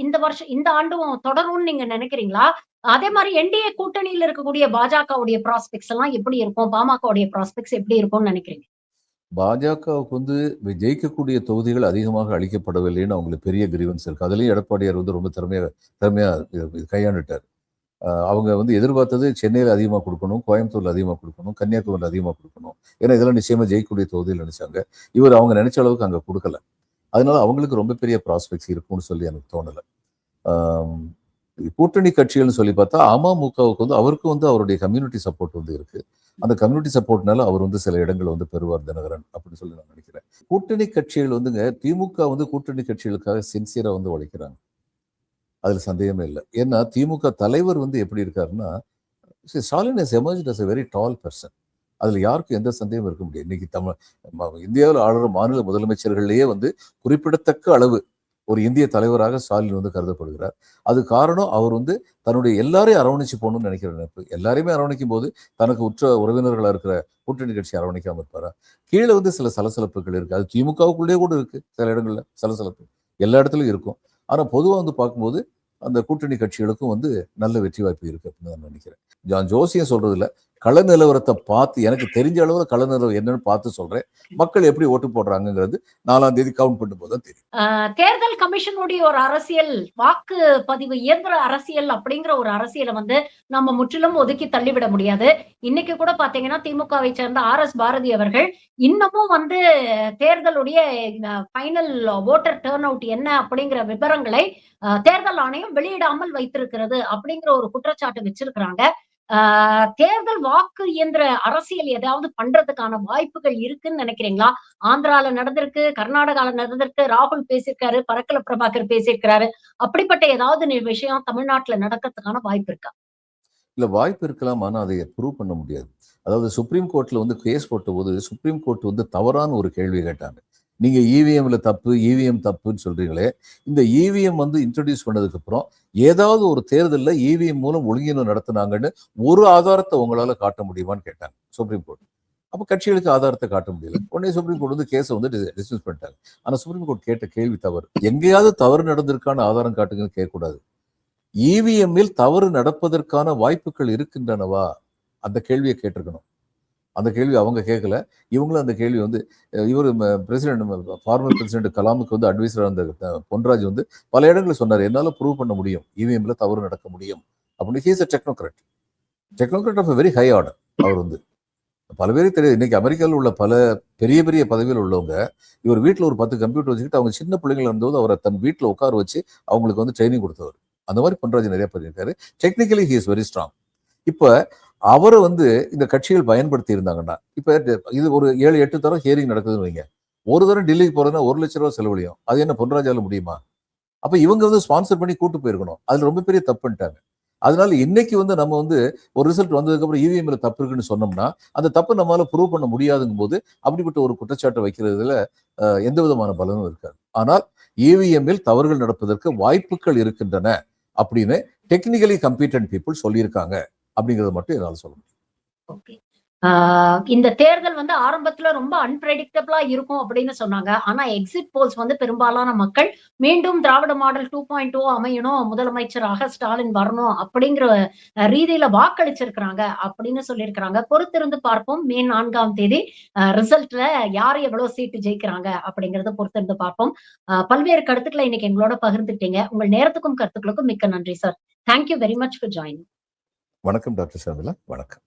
இந்த வருஷம் இந்த ஆண்டும் தொடரும்னு நீங்க நினைக்கிறீங்களா? அதே மாரி என்டிஏ கூட்டணியில இருக்கக்கூடிய பாஜகவுடைய ப்ராஸ்பெக்ட்ஸ் எல்லாம் எப்படி இருக்கும்? பாமகவுடைய ப்ராஸ்பெக்ட்ஸ் எப்படி இருக்கும்னு நினைக்கிறீங்க? பாஜகவுக்கு வந்து ஜெயிக்கக்கூடிய தொகுதிகள் அதிகமாக அளிக்கப்படவில்லைன்னு அவங்களுக்கு பெரிய கிரீவன்ஸ் இருக்கு. அதுலயும் எடப்பாடியார் வந்து ரொம்ப திறமையா திறமையா இது கையாண்டுட்டார். அவங்க வந்து எதிர்பார்த்தது சென்னையில் அதிகமாக கொடுக்கணும், கோயம்புத்தூர்ல அதிகமாக கொடுக்கணும், கன்னியாகுமரியில் அதிகமாக கொடுக்கணும். ஏன்னா இதெல்லாம் நிச்சயமா ஜெயிக்கக்கூடிய தொகுதியில் நினைச்சாங்க. இவர் அவங்க நினைச்ச அளவுக்கு அங்க கொடுக்கல. அதனால அவங்களுக்கு ரொம்ப பெரிய ப்ராஸ்பெக்ட்ஸ் இருக்கும்னு சொல்லி எனக்கு தோணல. ஆம், கூட்டணி கட்சிகள்னு சொல்லி பார்த்தா அமமுகவுக்கு வந்து அவருக்கும் வந்து அவருடைய கம்யூனிட்டி சப்போர்ட் வந்து இருக்கு. அந்த கம்யூனிட்டி சப்போர்ட்னால அவர் வந்து சில இடங்கள் வந்து பெறுவார் தினகரன் அப்படின்னு சொல்லி நான் நினைக்கிறேன். கூட்டணி கட்சிகள் வந்துங்க திமுக வந்து கூட்டணி கட்சிகளுக்காக சின்சியரா வந்து உழைக்கிறாங்க. அதுல சந்தேகமே இல்லை. ஏன்னா திமுக தலைவர் வந்து எப்படி இருக்காருன்னா, Stalin has emerged as a very tall person. அதுல யாருக்கும் எந்த சந்தேகமும் இருக்க முடியாது. இன்னைக்கு இந்தியாவில் ஆளுற மாநில முதலமைச்சர்கள்லயே வந்து குறிப்பிடத்தக்க அளவு ஒரு இந்திய தலைவராக ஸ்டாலின் வந்து கருதப்படுகிறார். அது காரணம் அவர் வந்து தன்னுடைய எல்லாரையும் அரவணைச்சு போகணும்னு நினைக்கிற நினைப்பு. எல்லாரையுமே அரவணைக்கும் போது தனக்கு உற்ற உறவினர்களா இருக்கிற கூட்டணி கட்சி அரவணைக்காம இருப்பாரா? கீழே வந்து சில சலசலப்புகள் இருக்கு. அது திமுகவுக்குள்ளேயே கூட இருக்கு. சில இடங்கள்ல சலசலப்பு எல்லா இடத்துலயும் இருக்கும். ஆனா பொதுவா வந்து பார்க்கும்போது அந்த கூட்டணி கட்சிகளுக்கும் வந்து நல்ல வெற்றி வாய்ப்பு இருக்கு அப்படின்னு நான் நினைக்கிறேன். ஜோசியம் சொல்றது இல்ல, கள நிலவரத்தை பார்த்து எனக்கு தெரிஞ்ச அளவுல கள நிலவரம் என்னன்னு பார்த்து சொல்றேன். மக்கள் எப்படி ஓட்டு போடுறாங்கிறது 4ஆம் தேதி கவுண்ட் பண்ணும்போது தான் தெரியும். தேர்தல் கமிஷனுடைய ஒரு அரசியல், வாக்கு பதிவு இயந்திர அரசியல் அப்படிங்கிற ஒரு அரசியலை வந்து நம்ம முற்றிலும் ஒதுக்கி தள்ளிவிட முடியாது. இன்னைக்கு கூட பாத்தீங்கன்னா திமுகவை சேர்ந்த RS பாரதி அவர்கள் இன்னமும் வந்து தேர்தலுடைய ஃபைனல் ஓட்டர் டர்ன் அவுட் என்ன அப்படிங்கிற விவரங்களை தேர்தல் ஆணையம் வெளியிடாமல் வைத்திருக்கிறது அப்படிங்கிற ஒரு குற்றச்சாட்டு வச்சிருக்கிறாங்க. தேர்தல் வாக்கு இயந்திர அரசியல் ஏதாவது பண்றதுக்கான வாய்ப்புகள் இருக்குன்னு நினைக்கிறீங்களா? ஆந்திரால நடந்திருக்கு, கர்நாடகால நடந்திருக்கு, ராகுல் பேசியிருக்காரு, பரக்கல பிரபாகர் பேசியிருக்கிறாரு. அப்படிப்பட்ட ஏதாவது விஷயம் தமிழ்நாட்டுல நடக்கிறதுக்கான வாய்ப்பு இருக்கா? இல்ல வாய்ப்பு இருக்கலாம். ஆனா அதை ப்ரூவ் பண்ண முடியாது. அதாவது சுப்ரீம் கோர்ட்ல வந்து கேஸ் போட்ட போது சுப்ரீம் கோர்ட் வந்து தவறான ஒரு கேள்வி கேட்டாங்க. நீங்க இவிஎம்ல தப்பு, இவிஎம் தப்புன்னு சொல்றீங்களே, இந்த இவிஎம் வந்து இன்ட்ரோடியூஸ் பண்ணதுக்கு அப்புறம் ஏதாவது ஒரு தேர்தலில் இவிஎம் மூலம் ஒழுங்கீனம் நடத்தினாங்கன்னு ஒரு ஆதாரத்தை உங்களால காட்ட முடியுமான்னு கேட்டாங்க சுப்ரீம் கோர்ட். அப்ப கட்சிகளுக்கு ஆதாரத்தை காட்ட முடியல. உடனே சுப்ரீம் கோர்ட் வந்து கேஸை வந்து டிஸ்மிஸ் பண்ணிட்டாங்க. ஆனா சுப்ரீம் கோர்ட் கேட்ட கேள்வி தவறு. எங்கேயாவது தவறு நடந்திருக்கான ஆதாரம் காட்டுங்கன்னு கேட்கக்கூடாது. இவிஎம்மில் தவறு நடப்பதற்கான வாய்ப்புகள் இருக்கின்றனவா? அந்த கேள்வியை கேட்டிருக்கணும். அந்த கேள்வி அவங்க கேட்கல. இவங்களும் அந்த கேள்வி வந்து இவர் ஃபார்மர் பிரசிடென்ட் கலாமுக்கு வந்து அட்வைசரா இருந்த பொன்ராஜ் வந்து பல இடங்களில் சொன்னார், என்னால ப்ரூவ் பண்ண முடியும், இவிஎம்ல தவறு நடக்க முடியும் அப்படின்னு. He's a technocrat of very high order. அவர் வந்து பல பேருக்கு தெரியாது. இன்னைக்கு அமெரிக்காவில் உள்ள பல பெரிய பெரிய பதவியில் உள்ளவங்க இவர் வீட்டில் ஒரு 10 கம்ப்யூட்டர் வச்சுக்கிட்டு அவங்க சின்ன பிள்ளைகள் இருந்தபோது அவரை தன் வீட்டில் உட்கார வச்சு அவங்களுக்கு வந்து ட்ரைனிங் கொடுத்தவர். அந்த மாதிரி பொன்ராஜ் நிறைய பண்ணியிருக்காரு. Technically he is very strong. இப்ப அவரை வந்து இந்த கட்சிகள் பயன்படுத்தி இருந்தாங்கன்னா, இப்ப இது ஒரு 7-8 தரம் ஹியரிங் நடக்குதுன்னு வைங்க. ஒரு தரம் டெல்லிக்கு போறதுன்னா 1 லட்சம் ரூபாய் செலவழியும். அது என்ன பொன்ராஜால முடியுமா? அப்ப இவங்க வந்து ஸ்பான்சர் பண்ணி கூட்டு போயிருக்கணும். அதுல ரொம்ப பெரிய தப்பு பண்ணிட்டாங்க. அதனால இன்னைக்கு வந்து நம்ம வந்து ஒரு ரிசல்ட் வந்ததுக்கு அப்புறம் இவிஎம்ல தப்பு இருக்குன்னு சொன்னோம்னா அந்த தப்பு நம்மளால ப்ரூவ் பண்ண முடியாதுங்கும் போது அப்படிப்பட்ட ஒரு குற்றச்சாட்டை வைக்கிறதுல எந்த விதமான பலனும் இருக்காது. ஆனால் இவிஎம்மில் தவறுகள் நடப்பதற்கு வாய்ப்புகள் இருக்கின்றன அப்படின்னு டெக்னிக்கலி கம்பீட்டன்ட் பீப்புள் சொல்லியிருக்காங்க அப்படிங்கறத மட்டும் என்னால சொல்ல முடியும். ஓகே. இந்த தேர்தல் வந்து ஆரம்பத்துல ரொம்ப அன்பிரெடிக்டபிளா இருக்கும் அப்படின்னு சொன்னாங்க. ஆனா எக்ஸிட் போல்ஸ் வந்து பெரும்பாலான மக்கள் மீண்டும் திராவிட மாடல் 2.0 அமையணும், முதலமைச்சராக ஸ்டாலின் வரணும் அப்படிங்கிற ரீதியில வாக்களிச்சிருக்கிறாங்க அப்படின்னு சொல்லியிருக்கிறாங்க. பொறுத்திருந்து பார்ப்போம். மே 4ஆம் தேதி ரிசல்ட்ல யார் எவ்வளவு சீட்டு ஜெயிக்கிறாங்க அப்படிங்கறத பொறுத்திருந்து பார்ப்போம். பல்வேறு கருத்துக்களை இன்னைக்கு எங்களோட பகிர்ந்துட்டீங்க. உங்கள் நேரத்துக்கும் கருத்துக்களுக்கும் மிக்க நன்றி sir. Thank you very much for joining. வணக்கம் டாக்டர் ஷர்மிளா. வணக்கம்.